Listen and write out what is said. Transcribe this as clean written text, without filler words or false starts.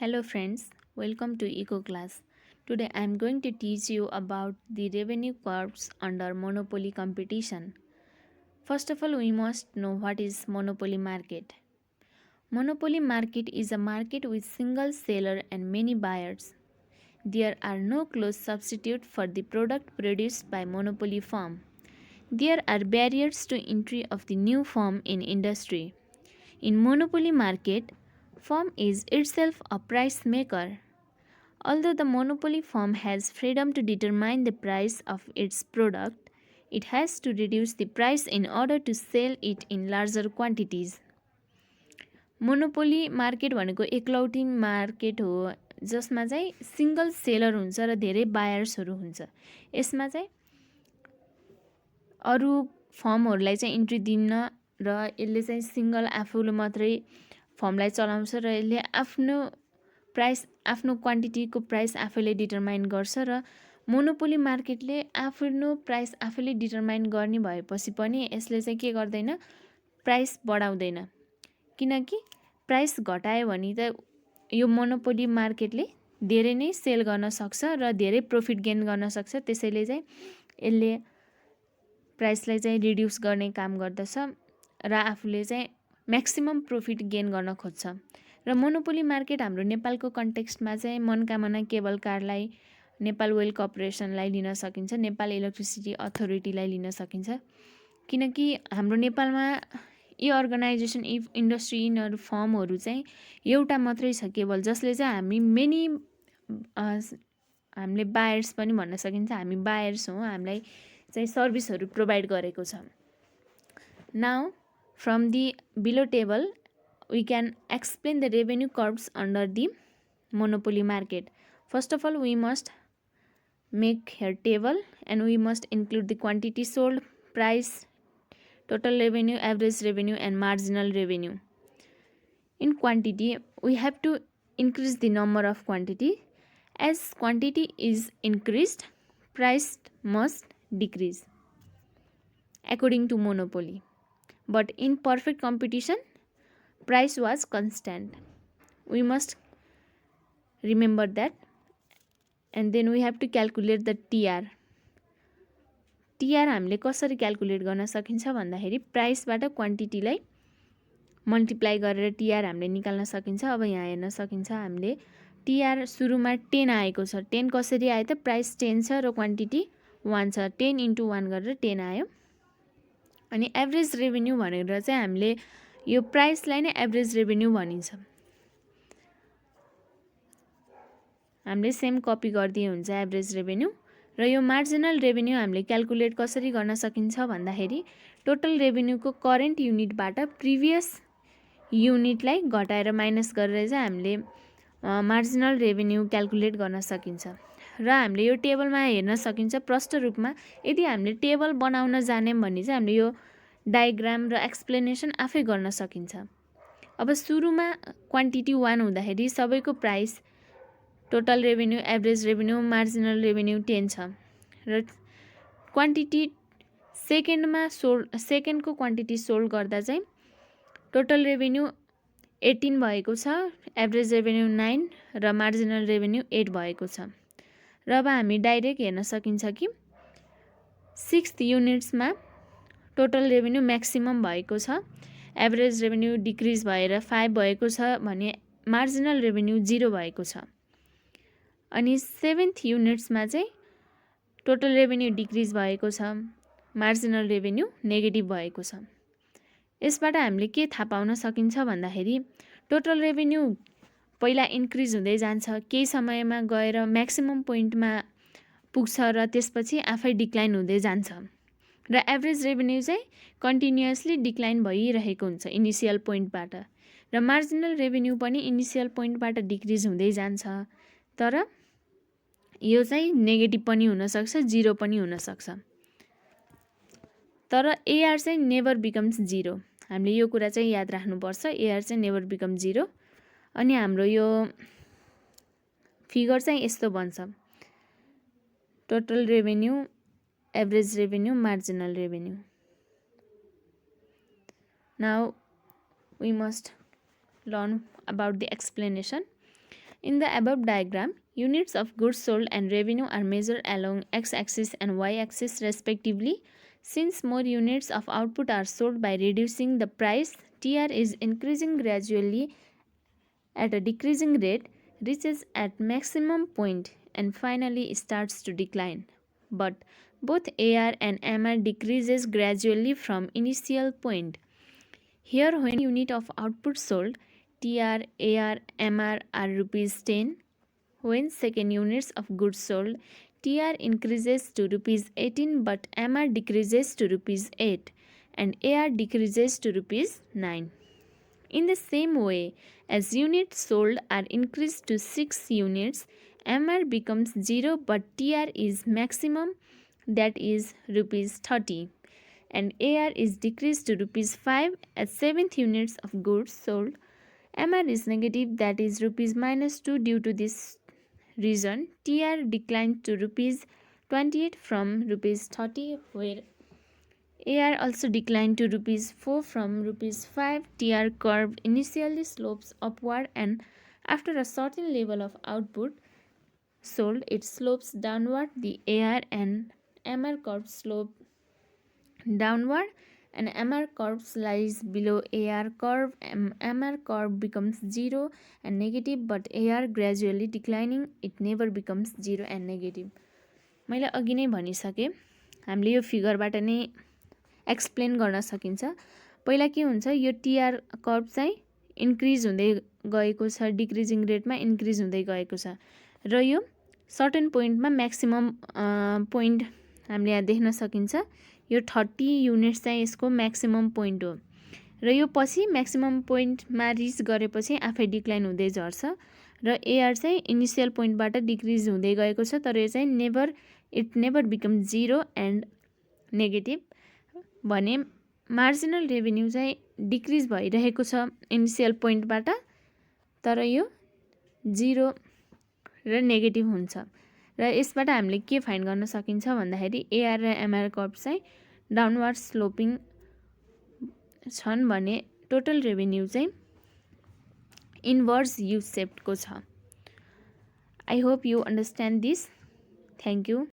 Hello friends, welcome to Eco Class. Today I am going to teach you about the revenue curves under monopoly competition. First of all, we must know what is monopoly market. Monopoly market is a market with single seller and many buyers. There are no close substitute for the product produced by monopoly firm. There are barriers to entry of the new firm in industry. In monopoly market, firm is itself a price maker. Although the monopoly firm has freedom to determine the price of its product, it has to reduce the price in order to sell it in larger quantities. Monopoly market भनेको एकलौटी market हो जसमा चाहिँ single seller हुन्छ र धेरै बायर्सहरू हुन्छ। यसमा चाहिँ अरु फर्महरूलाई चाहिँ इन्ट्री दिन्न र यसले चाहिँ सिंगल आफूले मात्रै फर्मलाई चलाउँछ र यसले आफ्नो प्राइस आफ्नो क्वान्टिटीको प्राइस आफैले डिटरमाइन गर्छ र मोनोपोली मार्केटले आफ्नो प्राइस आफैले डिटरमाइन गर्ने भएपछि पनि यसले चाहिँ के गर्दैन प्राइस बढाउँदैन किनकि प्राइस घटायो भने त यो मोनोपोली मार्केटले धेरै नै सेल गर्न सक्छ र धेरै प्रॉफिट गेन गर्न सक्छ त्यसैले चाहिँ यसले प्राइसलाई चाहिँ रिड्युस गर्ने काम गर्दछ र आफूले चाहिँ म्याक्सिमम प्रॉफिट गेन गर्न खोज्छ र मोनोपोली मार्केट हाम्रो नेपालको कन्टेक्स्टमा चाहिँ मनकामना केबल कारलाई नेपाल ओइल कर्पोरेसनलाई लिन सकिन्छ नेपाल इलेक्ट्रिसिटी अथोरिटीलाई लिन सकिन्छ किनकि हाम्रो नेपालमा यी अर्गनाइजेसन इन्डस्ट्री यिनीहरू फर्महरू चाहिँ एउटा मात्रै छ केवल जसले चाहिँ हामीले बायर्स पनि भन्न सकिन्छ हामी बायर्स हौं हामीलाई चाहिँ सर्भिसहरू प्रोवाइड गरेको छ now from the below table we can explain the revenue curves under the monopoly market. First of all, we must make here table and we must include the quantity sold, price, total revenue, average revenue and marginal revenue. In quantity, we have to increase the number of quantity. As quantity is increased, price must decrease according to monopoly. But in perfect competition, price was constant. We must remember that. And then we have to calculate the TR. TR हामीले कसरी calculate गर्न सकिन्छ भन्दाखेरि प्राइसबाट क्वान्टिटीलाई multiply गरेर TR हामीले निकाल्न सकिन्छ। अब यहाँ हेर्न सकिन्छ हामीले TR सुरुमा 10 आएको छ। 10 कसरी आयो त प्राइस 10 छ र क्वान्टिटी 1 छ। 10 * 1 गरेर 10 आयो। अनि एभरेज रेभेन्यू भनेर चाहिँ हामीले यो प्राइसलाई नै एभरेज रेभेन्यू भनिन्छ। हामीले सेम कपी गर्दिए हुन्छ एभरेज रेभेन्यू र यो मार्जिनल रेभेन्यू हामीले क्याल्कुलेट कसरी गर्न सकिन्छ भन्दाखेरि टोटल रेभेन्यूको करेन्ट युनिटबाट प्रिभियस युनिटलाई घटाएर माइनस गरेर चाहिँ हामीले मार्जिनल रेभेन्यू क्याल्कुलेट गर्न सकिन्छ र हामीले यो टेबलमा हेर्न सकिन्छ प्रष्ट रूपमा यदि हामीले टेबल बनाउन जान्यौं भने चाहिँ हामीले यो डायग्राम र एक्सप्लेनेसन आफै गर्न सकिन्छ। अब सुरुमा क्वान्टिटी 1 हुँदाखेरि सबैको price total revenue average revenue marginal revenue 10 छ र क्वान्टिटी सेकेन्डको क्वान्टिटी सोल्ड गर्दा चाहिँ टोटल रेभेन्यू 18 भएको छ एभरेज रेभेन्यू 9 र मार्जिनल रेभेन्यू 8 भएको छ र अब हामी डाइरेक्ट हेर्न सकिन्छ कि 6th युनिट्समा टोटल रेभेन्यू म्याक्सिमम भएको छ एभरेज रेभेन्यू डिक्रिज भएर 5 भएको छ भने मार्जिनल रेभेन्यू 0 भएको छ अनि 7th युनिट्समा चाहिँ टोटल रेभेन्यू डिक्रिज भएको छ मार्जिनल रेभेन्यू नेगेटिभ भएको छ। यसबाट हामीले के थाहा पाउन सकिन्छ भन्दाखेरि टोटल रेभेन्यू पहिला इन्क्रिज हुँदै जान्छ केही समयमा गएर म्याक्सिमम पोइन्टमा पुग्छ र त्यसपछि आफै डिक्लाइन हुँदै जान्छ र एभरेज रेभेन्यू चाहिँ कन्टिन्युअसली डिक्लाइन भइरहेको हुन्छ इनिशियल पोइन्टबाट र मार्जिनल रेभेन्यू पनि इनिशियल पोइन्टबाट डिक्रिज हुँदै जान्छ तर यो चाहिँ नेगेटिभ पनि हुन सक्छ 0 पनि हुन सक्छ तर AR चाहिँ नेभर बिकम्स 0 हामीले यो कुरा चाहिँ याद राख्नुपर्छ AR चाहिँ नेभर बिकम 0 अनि हाम्रो यो फिगर चाहिँ यस्तो बन्छ total revenue average revenue marginal revenue. Now we must learn about the explanation. In the above diagram, units of goods sold and revenue are measured along x-axis and y-axis respectively. Since more units of output are sold by reducing the price, TR is increasing gradually at a decreasing rate, reaches at maximum point, and finally starts to decline. But both AR and MR decreases gradually from initial point. Here, when unit of output sold, TR, AR, MR are rupees 10. When second units of goods sold, TR increases to rupees 18 but MR decreases to rupees 8 and AR decreases to rupees 9. In the same way, as units sold are increased to 6 units, MR becomes 0 but TR is maximum, that is rupees 30, and AR is decreased to rupees 5 at 7th units of goods sold. MR is negative, that is rupees minus 2. Due to this reason, TR declined to rupees 28 from rupees 30, where AR also declined to rupees 4 from rupees 5. TR curve initially slopes upward and after a certain level of output sold, it slopes downward. The AR and MR curve slope downward and MR curve lies below AR curve. MR curve becomes 0 and negative but AR gradually declining, it never becomes 0 and negative. मैले अघि नै भनिसकेँ, हामीले यो फिगरबाट नै explain गर्न सकिन्छ। पहिला के हुन्छ, यो टीआर कर्भ चाहिँ इन्क्रिज हुँदै गएको छ, डिक्रिजिङ रेटमा इन्क्रिज हुँदै गएको छ र यो सर्टेन पोइन्टमा म्याक्सिमम पोइन्ट हामीले यहाँ देख्न सकिन्छ। यो 30 युनिट्स चाहिँ यसको म्याक्सिमम पोइन्ट हो र यो पछि म्याक्सिमम पोइन्टमा रिच गरेपछि आफै डिक्लाइन हुँदै झर्छ र एआर चाहिँ इनिसियल पोइन्टबाट डिक्रिज हुँदै गएको छ, तर यो चाहिँ it never become 0 and negative. भने मार्जिनल रेभेन्यू चाहिँ डिक्रिज भइरहेको छ इनिसियल पोइन्टबाट, तर यो 0 र नेगेटिभ हुन्छ र यसबाट हामीले के फाइन्ड गर्न सकिन्छ भन्दाखेरि एआर र एमआर कर्भ चाहिँ डाउनवर्ड स्लोपिङ छन् भने टोटल रेभेन्यू चाहिँ इन्भर्स यू शेप्डको छ। I hope you understand this. Thank you.